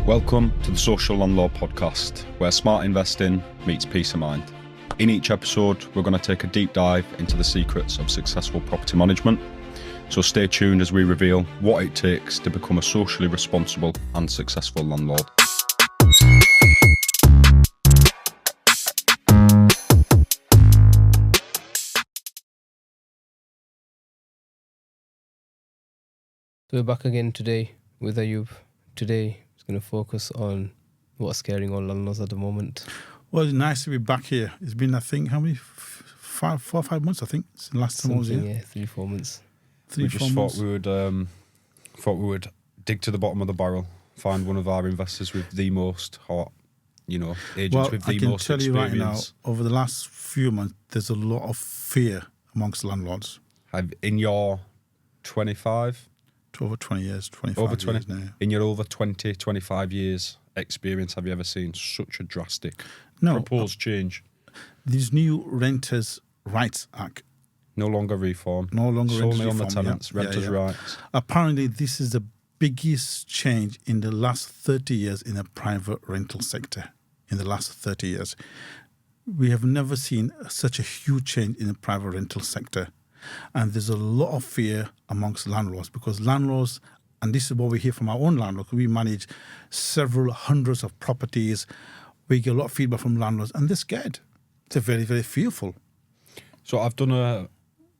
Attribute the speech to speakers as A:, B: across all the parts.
A: Welcome to the Social Landlord podcast, where smart investing meets peace of mind. In each episode, we're going to take a deep dive into the secrets of successful property management. So stay tuned as we reveal what it takes to become a socially responsible and successful landlord.
B: So we're back again today with Ayub. Today it's going to focus on what's scaring all landlords at the moment.
C: Well, it's nice to be back here. It's been, I think, how many? 4 or 5 months, I think, since the last time I was here.
B: Yeah, 3-4 months.
A: We just thought we would dig to the bottom of the barrel, find one of our investors with the most hot, agents with the most experience.
C: I can tell you right now, over the last few months, there's a lot of fear amongst landlords.
A: In your 25?
C: To over 20 years, 25 years now.
A: In your over 20, 25 years experience, have you ever seen such a drastic proposed change?
C: These new Renters' Rights Act.
A: No longer reform.
C: Solely
A: on the tenants, renters' rights.
C: Apparently, this is the biggest change in the last 30 years in the private rental sector. In the last 30 years. We have never seen such a huge change in the private rental sector. And there's a lot of fear amongst landlords because landlords, and this is what we hear from our own landlords, we manage several hundreds of properties. We get a lot of feedback from landlords and they're scared. They're very, very fearful.
A: So I've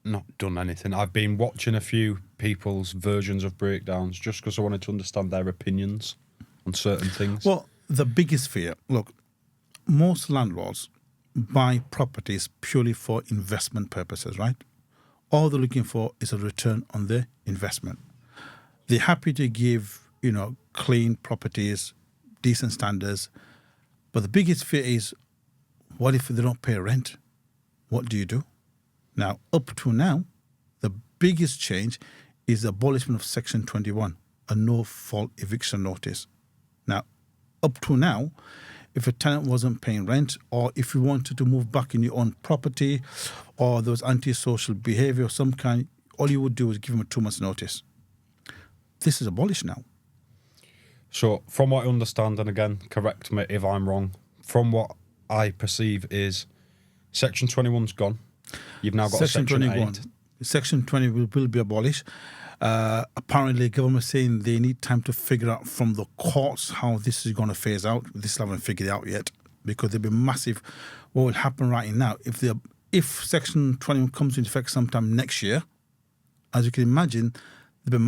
A: not done anything. I've been watching a few people's versions of breakdowns just because I wanted to understand their opinions on certain things.
C: Well, the biggest fear, look, most landlords buy properties purely for investment purposes, right? All they're looking for is a return on their investment. They're happy to give, clean properties, decent standards. But the biggest fear is, what if they don't pay rent? What do you do? Now, up to now, the biggest change is the abolishment of Section 21, a no-fault eviction notice. Now, up to now, if a tenant wasn't paying rent or if you wanted to move back in your own property or there was antisocial behavior of some kind, all you would do is give them a 2 months notice. This is abolished now.
A: So from what I understand, and again, correct me if I'm wrong, from what I perceive is Section 21's gone. You've now got Section 21. 8.
C: Section 20 will be abolished. Apparently, the government is saying they need time to figure out from the courts how this is going to phase out. This haven't figured it out yet because there'll be massive. What will happen right now if Section 21 comes into effect sometime next year, as you can imagine, there'll be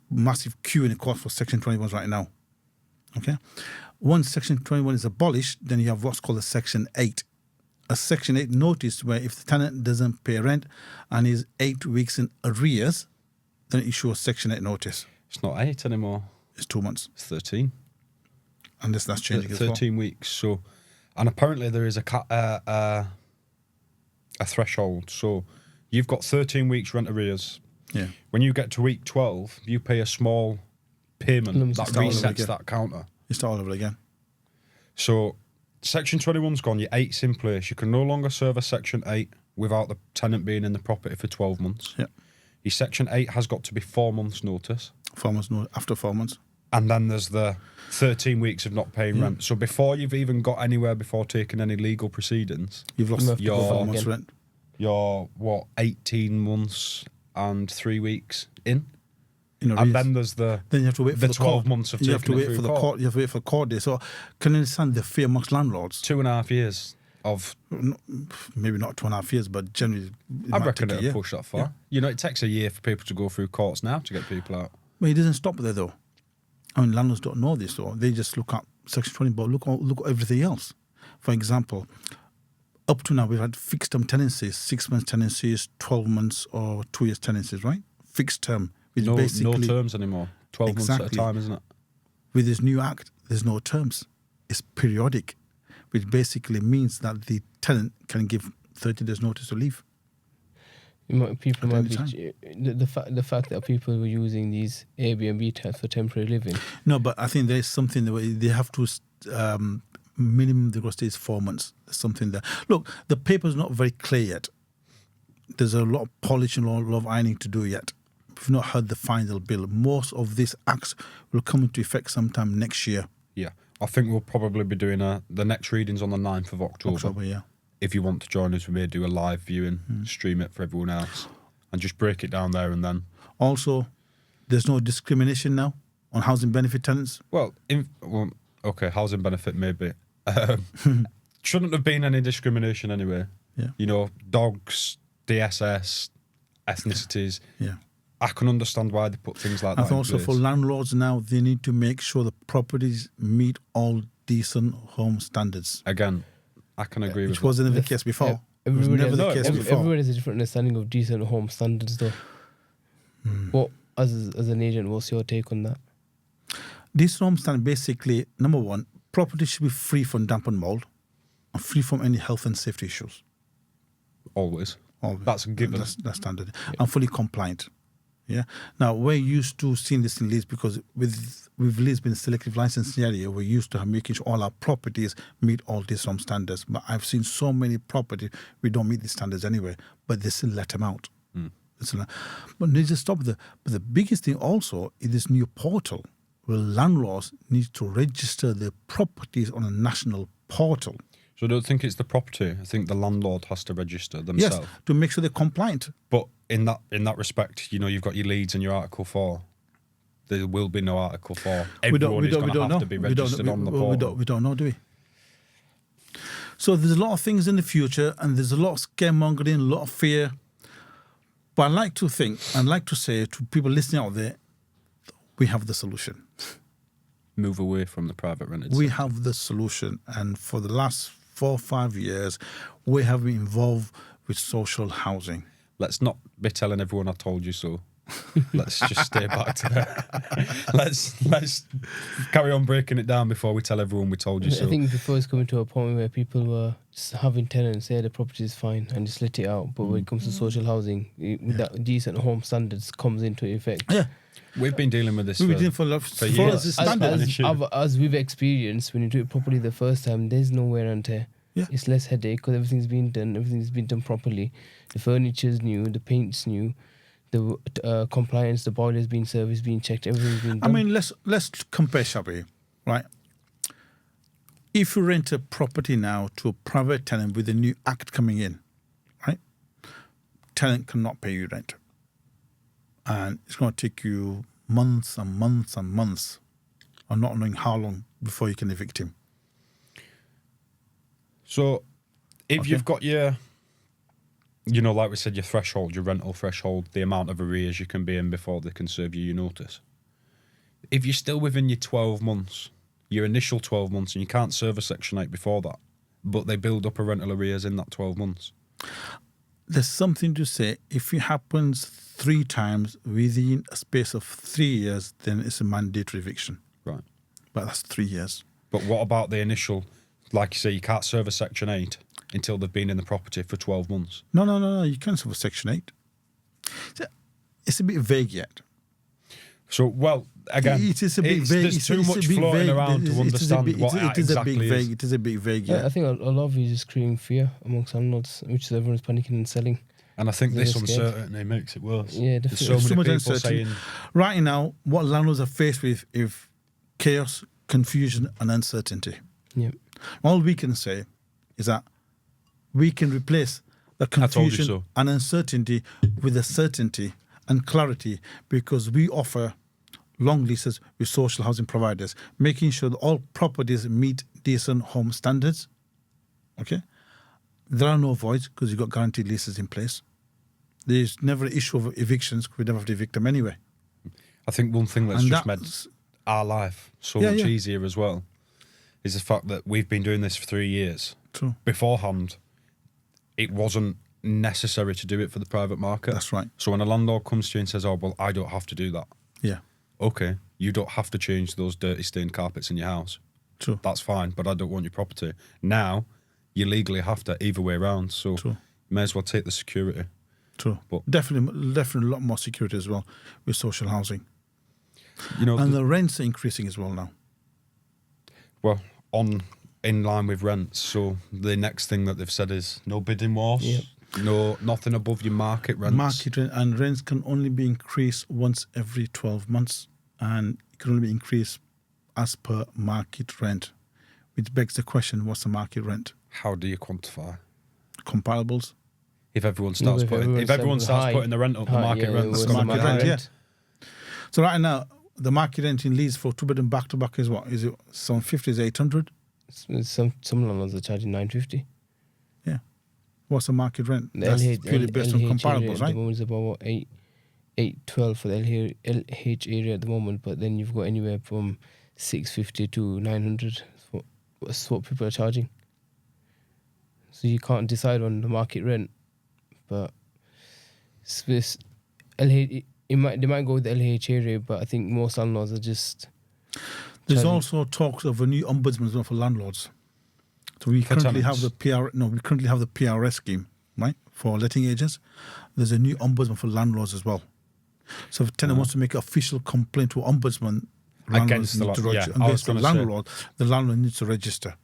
C: massive queue in the court for Section 21 right now. Okay, once Section 21 is abolished, then you have what's called a Section 8. A Section 8 notice where if the tenant doesn't pay rent and is 8 weeks in arrears, then issue a Section 8 notice.
A: It's not 8 anymore.
C: It's 2 months.
A: It's 13.
C: And that's changing as well.
A: 13 weeks. So, and apparently there is a threshold. So you've got 13 weeks rent arrears.
C: Yeah.
A: When you get to week 12, you pay a small payment that resets that counter.
C: You start all over again.
A: So Section 21's gone, your 8's in place. You can no longer serve a Section 8 without the tenant being in the property for 12 months.
C: Yeah.
A: Your Section 8 has got to be 4 months' notice.
C: 4 months, after 4 months.
A: And then there's the 13 weeks of not paying rent. So before you've even got anywhere, before taking any legal proceedings,
C: you've lost your 4 months' rent.
A: You're, 18 months and 3 weeks in?
C: And
A: then there's then
C: you have to wait for the
A: 12 months of taking it through court.
C: You have to wait for the court day. So can you understand the fear amongst landlords?
A: 2.5 years of...
C: Maybe not 2.5 years, but generally...
A: I reckon it'll push that far. Yeah. It takes a year for people to go through courts now to get people out.
C: But it doesn't stop there, though. I mean, landlords don't know this, though. They just look at Section 20, but look at everything else. For example, up to now, we've had fixed-term tenancies, 6 months tenancies, 12 months or 2 years tenancies, right? Fixed term.
A: No terms anymore. 12 months at a time, isn't it?
C: With this new act, there's no terms. It's periodic, which basically means that the tenant can give 30 days notice to leave.
B: People might be the fact that people were using these Airbnb types for temporary living.
C: No, but I think there's something that they have to minimum the stay is 4 months. There's something there. Look, the paper's not very clear yet. There's a lot of polishing, a lot of ironing to do yet. we've not heard the final bill. Most of these acts will come into effect sometime next year.
A: Yeah. I think we'll probably be doing the next readings on the 9th of October.
C: Yeah.
A: If you want to join us, we may do a live viewing, stream it for everyone else, and just break it down there and then.
C: Also, there's no discrimination now on housing benefit tenants.
A: Well, okay, housing benefit maybe. Shouldn't have been any discrimination anyway.
C: Yeah.
A: You know, dogs, DSS, ethnicities.
C: Yeah.
A: I can understand why they put things like that
C: And
A: in
C: also
A: place.
C: for landlords now, they need to make sure the properties meet all decent home standards,
A: Again, I can agree with
C: which
A: that.
C: wasn't the case before. It was
B: Everybody
C: never the
A: has-
C: case
A: every-
C: before.
B: Everybody has a different understanding of decent home standards, though. What, as an agent, what's your take on that?
C: Decent home standard, basically, number one, property should be free from damp and mold and free from any health and safety issues.
A: Always.
C: Always.
A: That's a given.
C: That's standard. And fully compliant. Yeah. Now, we're used to seeing this in Leeds because with Leeds being a selective licensing area, we're used to making sure all our properties meet all these home standards. But I've seen so many properties we don't meet these standards anyway, but they still let them out. But need to stop there. But the biggest thing also is this new portal where landlords need to register their properties on a national portal.
A: So I don't think it's the property. I think the landlord has to register themselves.
C: Yes, to make sure they're compliant.
A: But in that respect, you know, you've got your Leads and your Article 4. There will be no Article 4. Everyone is going to have to be registered on the portal.
C: We don't know, do we? So there's a lot of things in the future, and there's a lot of scaremongering, a lot of fear. But I like to think, and like to say to people listening out there, we have the solution.
A: Move away from the private rented
C: We
A: sector.
C: have the solution, and for the last 4 or 5 years, we have been involved with social housing.
A: Let's not be telling everyone I told you so. Let's just stay back to that. Let's carry on breaking it down before we tell everyone we told you so.
B: I think before it's coming to a point where people were just having tenants say the property is fine and just let it out. But when it comes to social housing, with that decent home standards comes into effect.
C: Yeah,
A: We've been dealing with this
C: we've
A: for,
C: been doing for
A: for
C: years.
A: years.
C: It's standard.
B: As we've experienced, when you do it properly the first time, there's no wear and tear.
C: Yeah.
B: It's less headache because everything's been done properly. The furniture's new, the paint's new, the compliance, the boiler's been serviced, been checked, everything's been
C: I
B: done.
C: mean, let's compare, shall we? Right? If you rent a property now to a private tenant with a new act coming in, right? Tenant cannot pay you rent. And it's going to take you months and months and months of not knowing how long before you can evict him.
A: So if
C: Okay.
A: you've got your, you know, like we said, your threshold, your rental threshold, the amount of arrears you can be in before they can serve you your notice. If you're still within your 12 months, your initial 12 months, and you can't serve a Section 8 before that, but they build up a rental arrears in that 12 months.
C: There's something to say, if it happens 3 times within a space of 3 years, then it's a mandatory eviction.
A: Right.
C: But that's 3 years.
A: But what about the initial, like you say, you can't serve a Section 8 until they've been in the property for 12 months?
C: No. You can't serve a Section 8. It's a bit vague yet.
A: So, well, again,
C: It is a bit vague.
A: there's too much floating around to understand what
C: it is a
A: exactly
C: bit vague.
A: is.
C: It is a bit vague,
B: Yeah,
C: yeah.
B: I think a lot of it is just creating fear amongst landlords, which is everyone's panicking and selling.
A: And I think
B: They're
A: this
B: scared.
A: uncertainty makes it worse.
B: Yeah,
A: There's
B: definitely.
A: so
C: So much
A: many people
C: uncertainty.
A: saying,
C: Right now, what landlords are faced with is chaos, confusion, and uncertainty.
B: Yeah.
C: All we can say is that we can replace the
A: told you
C: confusion
A: so.
C: and uncertainty with a certainty and clarity because we offer long leases with social housing providers, making sure that all properties meet decent home standards. Okay? There are no voids because you've got guaranteed leases in place. There's never an issue of evictions because we never have to evict them anyway.
A: I think one thing that's
C: And
A: just
C: that's-
A: made our life so
C: Yeah,
A: much
C: yeah.
A: easier as well is the fact that we've been doing this for 3 years.
C: True.
A: Beforehand, it wasn't necessary to do it for the private market.
C: That's right.
A: So when a landlord comes to you and says, oh, well, I don't have to do that.
C: Yeah,
A: Okay, you don't have to change those dirty stained carpets in your house.
C: true.
A: That's fine, but I don't want your property. Now, you legally have to either way around. So
C: True.
A: you may as well take the security.
C: True.
A: But-
C: Definitely a lot more security as well with social housing.
A: You know,
C: And the rents are increasing as well now.
A: well, in line with rents. So the next thing that they've said is no bidding wars.
B: Yep.
A: No, nothing above your market rents.
C: Market rent, and rents can only be increased once every 12 months, and it can only be increased as per market rent, which begs the question: what's the market rent?
A: How do you quantify?
C: Comparables.
A: If everyone starts putting the rent up, the market rent's
C: the
A: going to be
C: market
A: high.
C: rent, yeah. So right now, the market rent in Leeds for 2-bedroom back-to-back is what? Is it 750? Is it 800?
B: Some landlords are charging 950.
C: Yeah. What's the market rent?
B: The
C: That's
B: LH,
C: purely based on
B: area
C: comparables,
B: at
C: right?
B: the moment is about what, 812 for the LH area at the moment, but then you've got anywhere from 650 to 900. That's what people are charging. So you can't decide on the market rent, but this LH, they might go with the LH area, but I think most landlords are just.
C: There's
B: charging.
C: also talks of a new ombudsman as well for landlords. So we currently have the PRS scheme, right, for letting agents. There's a new ombudsman for landlords as well. So if a tenant wants to make an official complaint to ombudsman
A: Against the
C: landlord, the landlord needs to register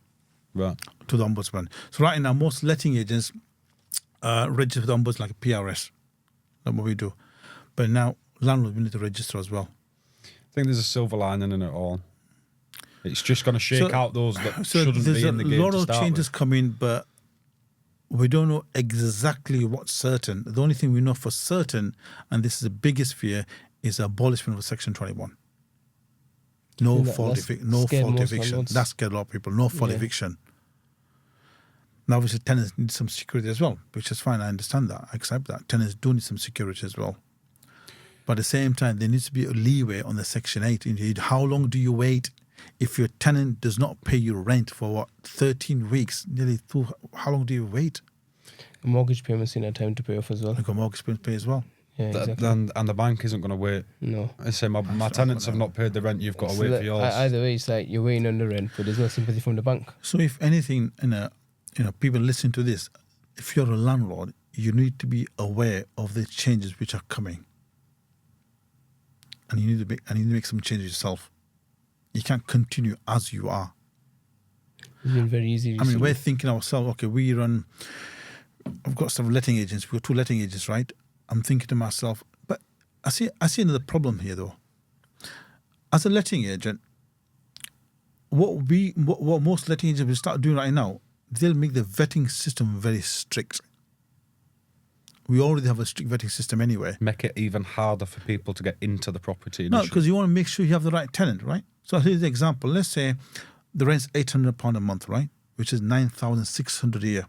C: to the ombudsman. So right now, most letting agents register with the ombudsman like a PRS. That's what we do. But now, landlords will need to register as well.
A: I think there's a silver lining in it all. It's just going to shake out those that shouldn't be in the game.
C: There's a lot of changes coming, but we don't know exactly what's certain. The only thing we know for certain, and this is the biggest fear, is abolishment of Section 21. No fault eviction. That scared a lot of people. No fault eviction. Now, obviously, tenants need some security as well, which is fine. I understand that. I accept that. Tenants do need some security as well. But at the same time, there needs to be a leeway on the Section 8. Indeed, how long do you wait if your tenant does not pay you rent for 13 weeks? How long do you wait?
B: A mortgage payment's in a time to pay off as well.
C: Like a mortgage payment pay as well.
B: Yeah, exactly.
A: And the bank isn't going to wait.
B: No.
A: I say my tenants have not paid the rent. You've got to wait for yours.
B: Either way, it's like you're waiting on the rent, but there's no sympathy from the bank.
C: So if anything, people listen to this. If you're a landlord, you need to be aware of the changes which are coming, and you need to make some changes yourself. You can't continue as you are.
B: It's been very easy.
C: I mean, we're thinking ourselves, okay, I've got some letting agents. We've got 2 letting agents, right? I'm thinking to myself, but I see another problem here, though. As a letting agent, what most letting agents will start doing right now, they'll make the vetting system very strict. We already have a strict vetting system anyway.
A: Make it even harder for people to get into the property.
C: No, because you want to make sure you have the right tenant, right? So here's the example. Let's say the rent's £800 a month, right? Which is £9,600 a year.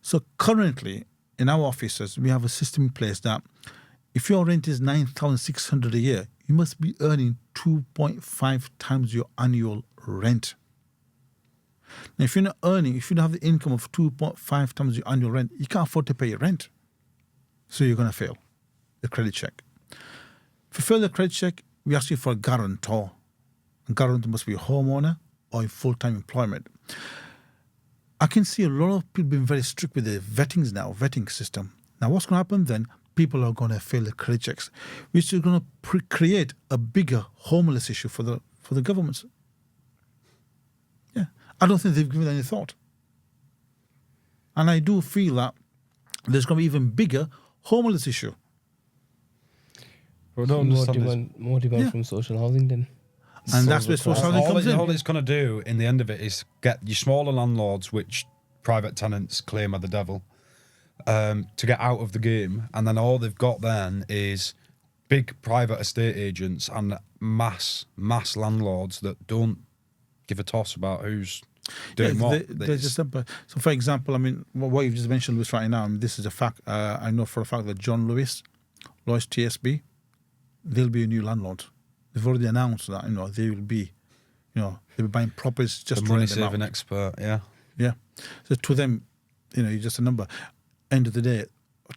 C: So currently, in our offices, we have a system in place that if your rent is £9,600 a year, you must be earning 2.5 times your annual rent. Now, if you don't have the income of 2.5 times your annual rent, you can't afford to pay your rent. So you're going to fail the credit check. If you fail the credit check, we ask you for a guarantor. A guarantor must be a homeowner or in full-time employment. I can see a lot of people being very strict with the vetting system. Now, what's going to happen then? People are going to fail the credit checks, which is going to create a bigger homeless issue for the governments. Yeah, I don't think they've given it any thought. And I do feel that there's going to be even bigger homeless issue.
A: Well,
B: more demand from social housing then.
C: And that's where social housing comes in.
A: All it's going to do in the end of it is get your smaller landlords, which private tenants claim are the devil, to get out of the game. And then all they've got then is big private estate agents and mass landlords that don't give a toss about who's doing what.
C: So, for example, I mean, what you've just mentioned, Lewis, right now, this is a fact. I know for a fact that John Lewis TSB, they'll be a new landlord. They've already announced that, they will be, they'll be buying properties just
A: the money-saving expert, yeah.
C: Yeah. So to them, you're just a number. End of the day,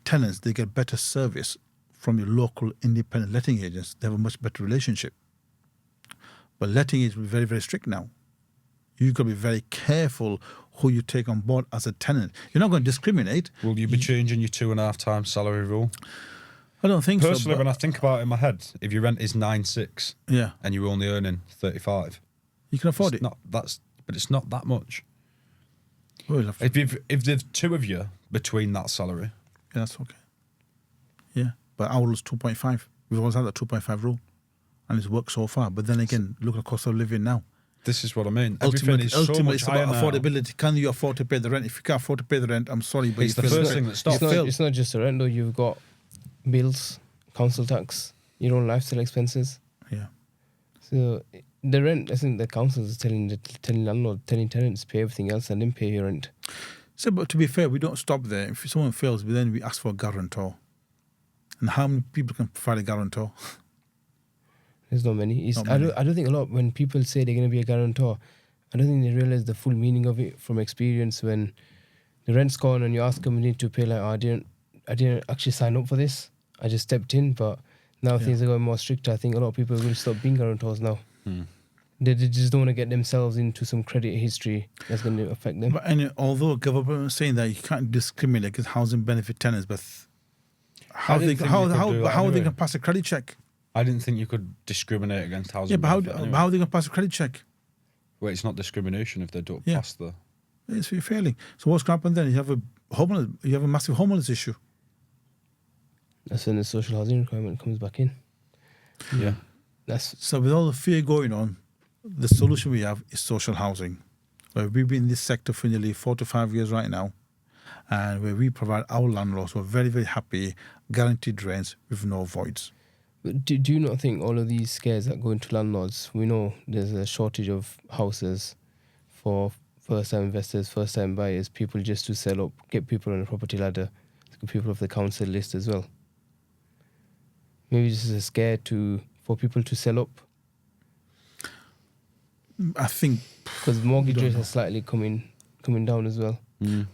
C: tenants, they get better service from your local independent letting agents. They have a much better relationship. But letting agents will be very, very strict now. You've got to be very careful who you take on board as a tenant. You're not going to discriminate.
A: Will you be changing your 2.5 times salary rule?
C: I don't think
A: Personally, when I think about it in my head, if your rent is 9.6,
C: yeah,
A: and you're only earning 35,
C: you can afford it.
A: But it's not that much.
C: Well,
A: if there's 2 of you between that salary,
C: Yeah, that's okay. Yeah, but our rule is 2.5. We've always had that 2.5 rule, and it's worked so far. But then again, look at the cost of living now.
A: This is what I mean. Everything is so much
C: it's
A: higher
C: about
A: now.
C: affordability. Can you afford to pay the rent? If you can't afford to pay the rent, I'm sorry, but
A: It's the first thing that stops.
B: It's not just the rent though. You've got bills, council tax, your own lifestyle expenses.
C: Yeah.
B: So the rent, I think the council is telling landlord, telling tenants pay everything else and then pay your rent.
C: So, but to be fair, we don't stop there. If someone fails, then we ask for a guarantor. And how many people can provide a guarantor?
B: There's not many.
C: Not many.
B: I don't think a lot when people say they're going to be a guarantor, I don't think they realize the full meaning of it from experience. When the rent's gone and you ask them, you need to pay, like, I didn't actually sign up for this. I just stepped in, but now things are going more strict. I think a lot of people will stop being guarantors now. They just don't want to get themselves into some credit history that's going to affect them.
C: But although government is saying that you can't discriminate against housing benefit tenants, but how are they going to pass a credit check?
A: I didn't think you could discriminate against housing.
C: Yeah, but how are they going to pass a credit check?
A: Well, it's not discrimination if they don't pass the.
C: It's failing. So what's going to happen then? You have a massive homeless issue.
B: That's when the social housing requirement comes back in.
A: Yeah.
C: So with all the fear going on, the solution we have is social housing, where we've been in this sector for nearly 4 to 5 years right now, and where we provide our landlords who are very, very happy, guaranteed rents with no voids.
B: But do you not think all of these scares that go into landlords, we know there's a shortage of houses for first-time investors, first-time buyers, people just to sell up, get people on the property ladder, get people off the council list as well. Maybe this is a scare for people to sell up.
C: I think
B: because mortgage rates are slightly coming down as well.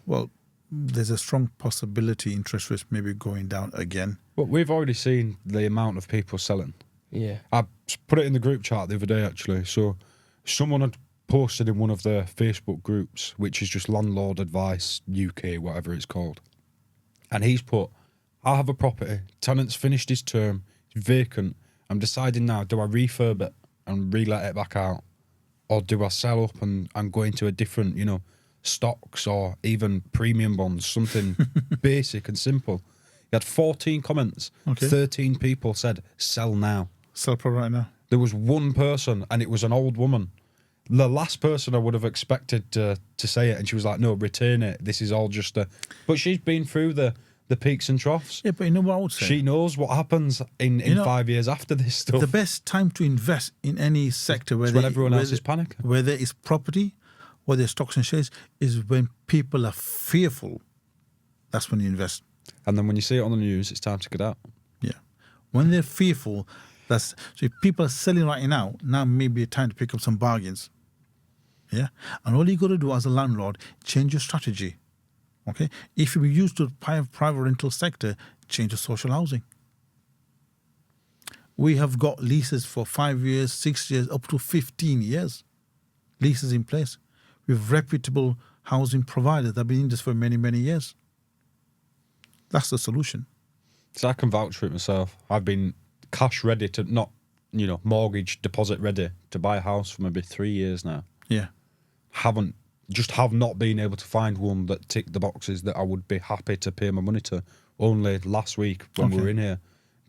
C: Well, there's a strong possibility interest rates may be going down again.
A: But we've already seen the amount of people selling.
B: Yeah.
A: I put it in the group chat the other day, actually. So someone had posted in one of the Facebook groups, which is just Landlord Advice UK, whatever it's called. And he's put, I have a property, tenant's finished his term, it's vacant. I'm deciding now, do I refurb it and re-let it back out? Or do I sell up and go into a different, stocks or even premium bonds, something basic and simple? He had 14 comments.
C: Okay.
A: 13 people said, sell now.
C: Sell right now.
A: There was one person, and it was an old woman. The last person I would have expected to say it, and she was like, no, retain it. This is all just a... But she's been through the peaks and troughs.
C: Yeah, but you know what I would say?
A: She knows what happens in 5 years after this stuff.
C: The best time to invest in any sector
A: when everyone else is panicking.
C: Where there is property, where there's stocks and shares, is when people are fearful. That's when you invest.
A: And then when you see it on the news, it's time to get out.
C: Yeah. When they're fearful, so if people are selling right now may be a time to pick up some bargains. Yeah. And all you got to do as a landlord, change your strategy. Okay. If you used to private rental sector, change to social housing. We have got leases for 5 years, 6 years, up to 15 years. Leases in place with reputable housing providers that have been in this for many, many years. That's the solution.
A: So I can vouch for it myself. I've been cash ready to not, mortgage deposit ready to buy a house for maybe 3 years now.
C: Yeah.
A: Have not been able to find one that ticked the boxes that I would be happy to pay my money to. Only last week when we were in here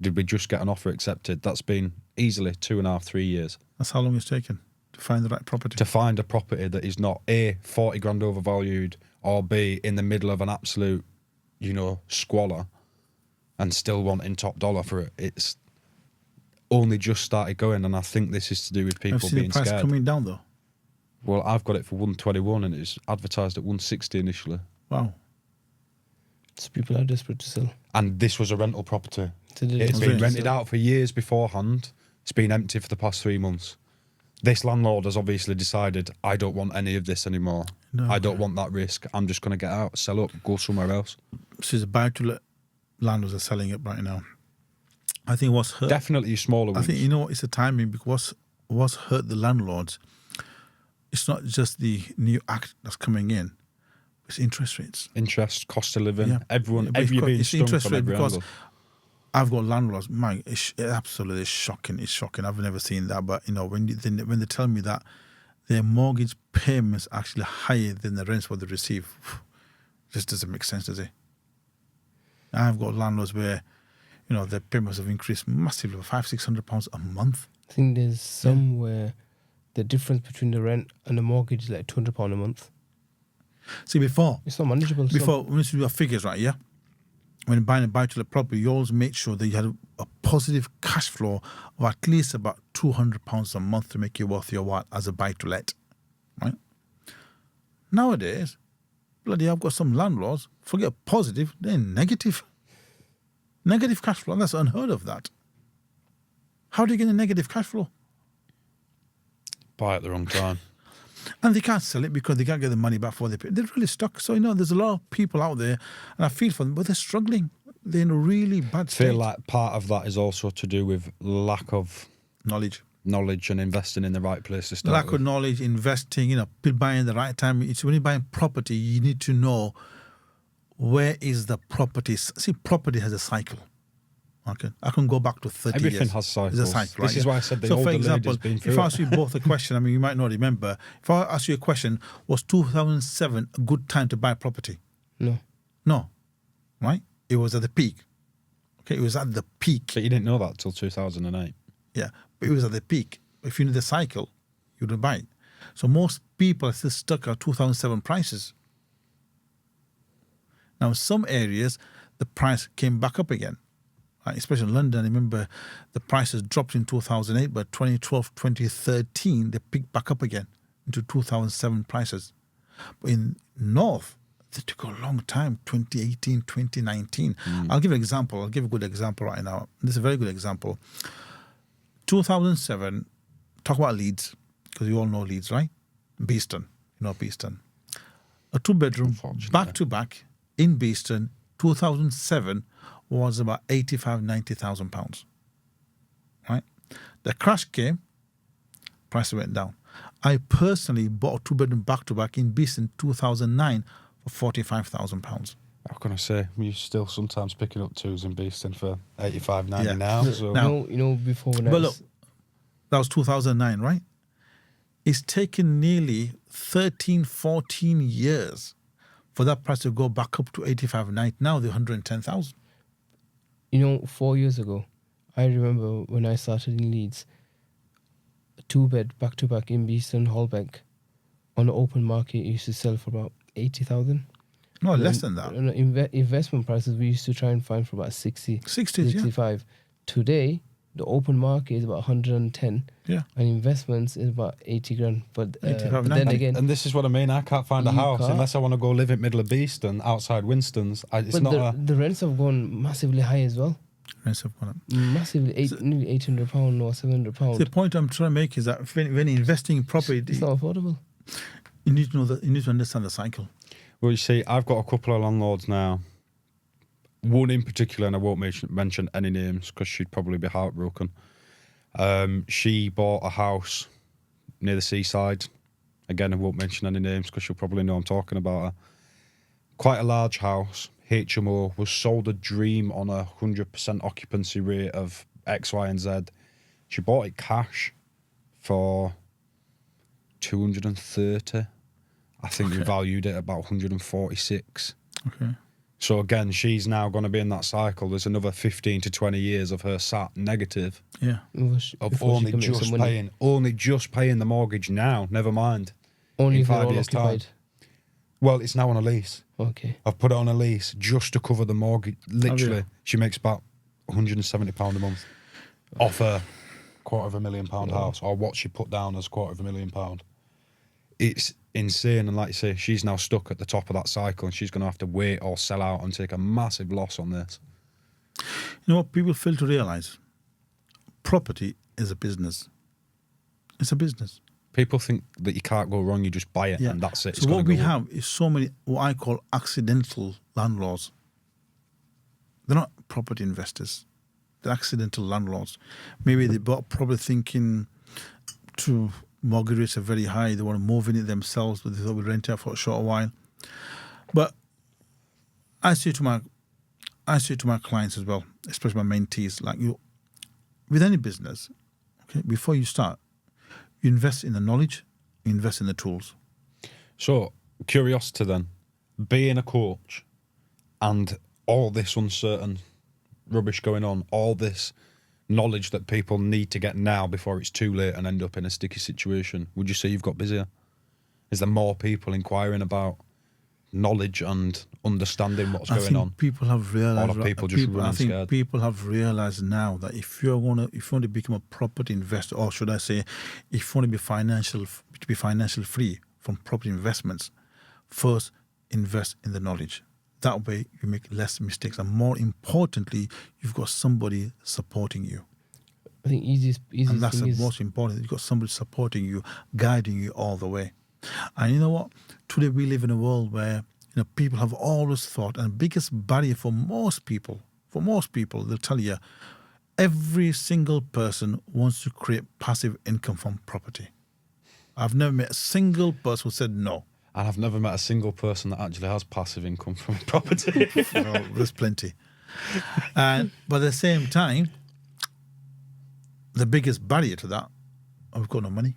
A: did we just get an offer accepted. That's been easily 2.5, 3 years.
C: That's how long it's taken to find the right property.
A: To find a property that is not A, 40 grand overvalued, or B, in the middle of an absolute, squalor and still wanting top dollar for it. It's only just started going, and I think this is to do with people
C: I've seen
A: being
C: the price
A: scared.
C: coming down though.
A: Well, I've got it for 121 and it's advertised at 160 initially.
C: Wow.
B: So people are desperate to sell.
A: And this was a rental property. It's
C: Okay.
A: been rented out for years beforehand. It's been empty for the past 3 months. This landlord has obviously decided, I don't want any of this anymore.
C: No.
A: I don't want that risk. I'm just going to get out, sell up, go somewhere else.
C: So the buy-to-let landlords are selling it right now. I think what's hurt...
A: Definitely smaller ones.
C: I think, it's the timing, because what's hurt the landlords, it's not just the new act that's coming in, it's interest rates.
A: Interest, cost of living,
C: Yeah.
A: Everyone,
C: But
A: you're being
C: it's
A: stung
C: interest
A: from
C: rate
A: every
C: because
A: angle.
C: I've got landlords, it's absolutely shocking. It's shocking. I've never seen that. But, when they tell me that their mortgage payments are actually higher than the rents what they receive, just doesn't make sense, does it? I've got landlords where, their payments have increased massively, £500-600 a month.
B: I think there's some where the difference between the rent and the mortgage is like £200 a month.
C: See, before,
B: It's not manageable.
C: when you do your figures, right, yeah? When you're buying a buy-to-let property, you always make sure that you had a positive cash flow of at least about £200 a month to make it worth your while as a buy-to-let, right? Nowadays, bloody, I've got some landlords, forget positive, they're negative. Negative cash flow, that's unheard of, that. How do you get a negative cash flow?
A: Buy at the wrong time.
C: And they can't sell it because they can't get the money back for what they pay. They're really stuck. So, there's a lot of people out there, and I feel for them, but they're struggling. They're in a really bad state.
A: I feel like part of that is also to do with lack of
C: knowledge
A: and investing in the right places.
C: Lack of knowledge, investing, buying the right time. It's when you're buying property, you need to know where is the property. See, property has a cycle. Okay, I can go back to 30 years.
A: Everything has cycles.
C: There's a cycle, right?
A: This is why I said the
C: so,
A: older
C: for example,
A: lady's been through
C: if I ask you both a question, you might not remember. If I ask you a question, was 2007 a good time to buy property? No, right? It was at the peak. Okay, it was at the peak.
A: But you didn't know that till 2008.
C: Yeah, but it was at the peak. If you knew the cycle, you would buy it. So most people are still stuck at 2007 prices. Now, in some areas, the price came back up again. Right? Especially in London, I remember the prices dropped in 2008, but 2012, 2013, they picked back up again into 2007 prices. But in North, they took a long time, 2018, 2019. I'll give an example. I'll give a good example right now. This is a very good example. 2007, talk about Leeds, because you all know Leeds, right? Beeston, Beeston. A 2-bedroom, back-to-back in Beeston, 2007, was about £85,000-90,000, right? The crash came, prices went down. I personally bought a 2-bedroom back-to-back in Beeston 2009 for £45,000.
A: How can I say? You're still sometimes picking up twos in Beeston for 85-90 now. So.
B: Now, before when
C: but look, that was 2009, right? It's taken nearly 13, 14 years for that price to go back up to 85-90. Now they're 110,000.
B: 4 years ago, I remember when I started in Leeds, a 2-bed back-to-back in Beeston Hallbank on the open market used to sell for about 80,000.
C: No, less than that.
B: Investment prices we used to try and find for about 60, 65.
C: Yeah.
B: Today, the open market is about 110.
C: Yeah.
B: And investments is about 80 grand. But,
C: 85,
B: but
C: 90.
B: then again...
A: And this is what I mean. I can't find a house unless I want to go live in middle of Beeston, outside Winston's.
B: The rents have gone massively high as well.
C: Rents have gone up.
B: Massively, nearly £800 or £700.
C: The point I'm trying to make is that when investing in property...
B: It's not affordable.
C: You need to know that. You need to understand the cycle.
A: Well, you see, I've got a couple of landlords now. One in particular, and I won't mention any names because she'd probably be heartbroken. She bought a house near the seaside. Again, I won't mention any names because she'll probably know I'm talking about her. Quite a large house. HMO, was sold a dream on a 100% occupancy rate of X, Y, and Z. She bought it cash for 230. I think we valued it about 146.
C: Okay.
A: So again, she's now going to be in that cycle. There's another 15 to 20 years of her sat negative.
C: Yeah.
A: Of only just paying the mortgage now. Never mind.
B: Only
A: in
B: if
A: 5 years' time. Well, it's now on a lease.
B: Okay.
A: I've put it on a lease just to cover the mortgage. Literally, she makes about £170 a month off a £250,000 house, or what she put down as £250,000. It's insane, and like you say, she's now stuck at the top of that cycle, and she's going to have to wait or sell out and take a massive loss on this.
C: You know what people fail to realise? Property is a business. It's a business.
A: People think that you can't go wrong, you just buy it and that's it.
C: So what we have is so many what I call accidental landlords. They're not property investors. They're accidental landlords. Maybe they bought property thinking to mortgage rates are very high. They want to move in it themselves, but they thought we'd rent it for a short while. But I say to my clients as well, especially my mentees, like with any business, okay, before you start, you invest in the knowledge, you invest in the tools.
A: So, curiosity then, being a coach and all this uncertain rubbish going on, all this knowledge that people need to get now before it's too late and end up in a sticky situation, would you say you've got busier? Is there more people inquiring about knowledge and understanding what's going on?
C: People have realized.
A: Or are people just running scared?
C: People have realized now that if you want to become a property investor, or should I say, if you want to be financial free from property investments, first invest in the knowledge. That way you make less mistakes, and more importantly, you've got somebody supporting you.
B: I think easiest
C: and that's
B: thing
C: the most important. You've got somebody supporting you, guiding you all the way. And you know what? Today we live in a world where people have always thought, and the biggest barrier for most people, they'll tell you, every single person wants to create passive income from property. I've never met a single person who said no.
A: And I've never met a single person that actually has passive income from property.
C: There's plenty. But at the same time, the biggest barrier to that, I've got no money.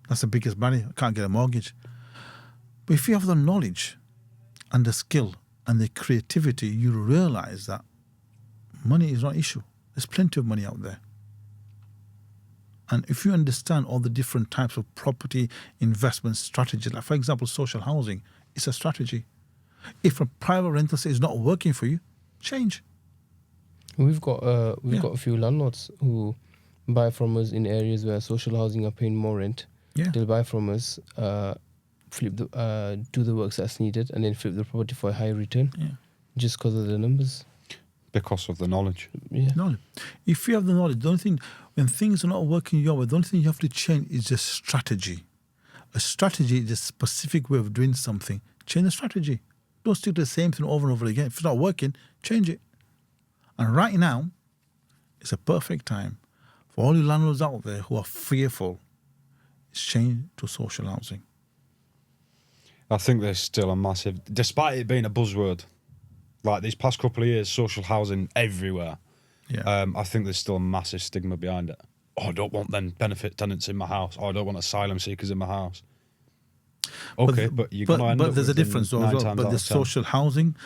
C: That's the biggest barrier. I can't get a mortgage. But if you have the knowledge and the skill and the creativity, you realize that money is not an issue. There's plenty of money out there. And if you understand all the different types of property investment strategies, like for example, social housing, it's a strategy. If a private rental is not working for you, change.
B: We've got a few landlords who buy from us in areas where social housing are paying more rent.
C: Yeah.
B: They'll buy from us, do the works that's needed, and then flip the property for a higher return.
C: Yeah.
B: Just because of the numbers.
A: Because of the knowledge.
B: Yeah.
C: Knowledge. If you have the knowledge, the only thing, when things are not working your way, the only thing you have to change is just strategy. A strategy is a specific way of doing something. Change the strategy. Don't stick to the same thing over and over again. If it's not working, change it. And right now, it's a perfect time for all you landlords out there who are fearful. It's change to social housing.
A: I think there's still a massive, despite it being a buzzword, like these past couple of years, social housing everywhere.
C: Yeah.
A: I think there's still a massive stigma behind it. Oh, I don't want then benefit tenants in my house. Oh, I don't want asylum seekers in my house. Okay, but you're going to end up.
C: But there's a difference though as well. But the
A: 10.
C: social housing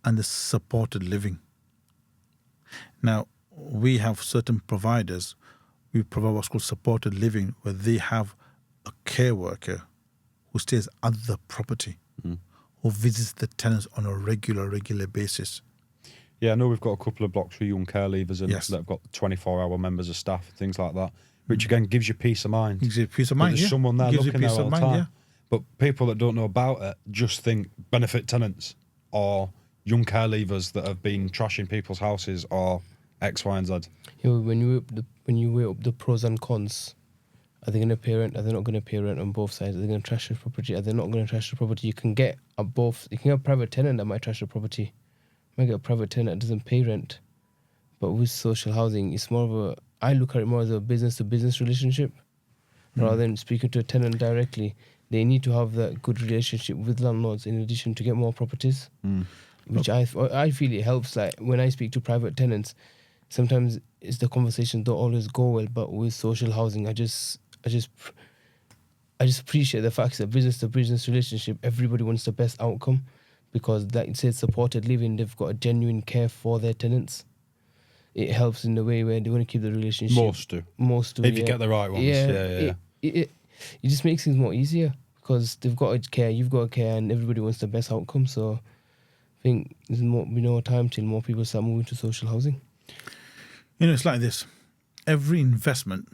C: and the supported living. Now, we have certain providers. We provide what's called supported living, where they have a care worker who stays at the property, who visits the tenants on a regular basis.
A: Yeah, I know we've got a couple of blocks for young care leavers in
C: Yes.
A: that have got 24-hour members of staff, things like that, which again gives you peace of mind.
C: Gives you peace of
A: That
C: mind.
A: There's someone there
C: Gives you
A: looking there
C: peace
A: all
C: of
A: the
C: mind,
A: time.
C: yeah.
A: But people that don't know about it just think benefit tenants or young care leavers that have been trashing people's houses or X, Y, and Z.
B: When you weigh up the pros and cons, are they going to pay rent? Are they not going to pay rent on both sides? Are they going to trash the property? Are they not going to trash the property? You can get both. You can get a private tenant that might trash the property. You might get a private tenant that doesn't pay rent. But with social housing, it's more of a. I look at it more as a business-to-business relationship, rather than speaking to a tenant directly. They need to have that good relationship with landlords in addition to get more properties. Which I feel it helps. Like when I speak to private tenants, sometimes it's the conversations don't always go well. But with social housing, I just appreciate the fact that business to business relationship, everybody wants the best outcome, because like it says supported living, they've got a genuine care for their tenants. It helps in the way where they want to keep the relationship. Most do.
A: If you get the right ones. Yeah.
B: It just makes things more easier because they've got to care, you've got to care, and everybody wants the best outcome. So I think there's more time till more people start moving to social housing.
C: It's like this. Every investment,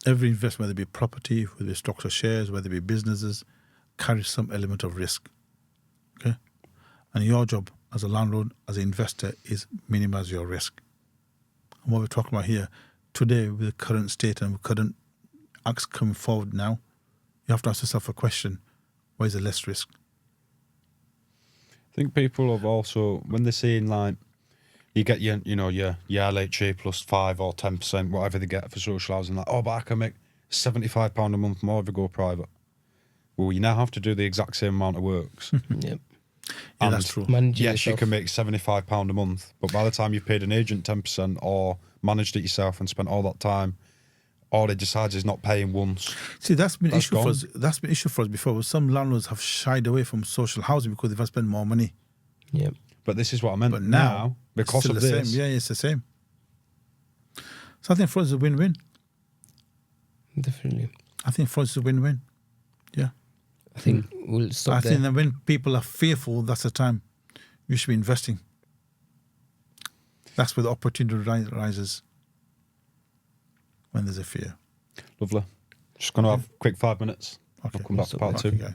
C: whether it be property, whether it be stocks or shares, whether it be businesses, carries some element of risk. Okay? And your job as a landlord, as an investor, is minimize your risk. And what we're talking about here today, with the current state and with current acts coming forward now, you have to ask yourself a question: where is the less risk?
A: I think people have also, when they're seeing like, you get your LHA plus 5 or 10%, whatever they get for social housing, like, oh, but I can make £75 a month more if I go private. Well, you now have to do the exact same amount of works.
B: Yep.
C: Yeah, that's true.
A: Yes, you can make £75 a month, but by the time you've paid an agent 10% or managed it yourself and spent all that time, all it decides is not paying once.
C: See, that's been issue
A: gone.
C: for us. That's been issue for us before. Some landlords have shied away from social housing because they've had to spend more money.
B: Yeah.
A: But this is what I meant.
C: But now,
A: because
C: still
A: of
C: the
A: this,
C: same. Yeah, it's the same. So I think for us, it's a win-win.
B: Definitely.
C: I think for us, it's a win-win. Yeah.
B: I think we'll stop
C: I
B: there.
C: think that when people are fearful, that's the time you should be investing. That's where the opportunity rises, when there's a fear.
A: lovely. Just going to have a quick 5 minutes.
C: Okay.
A: I'll come back for part
C: Okay,
A: 2.
C: guys.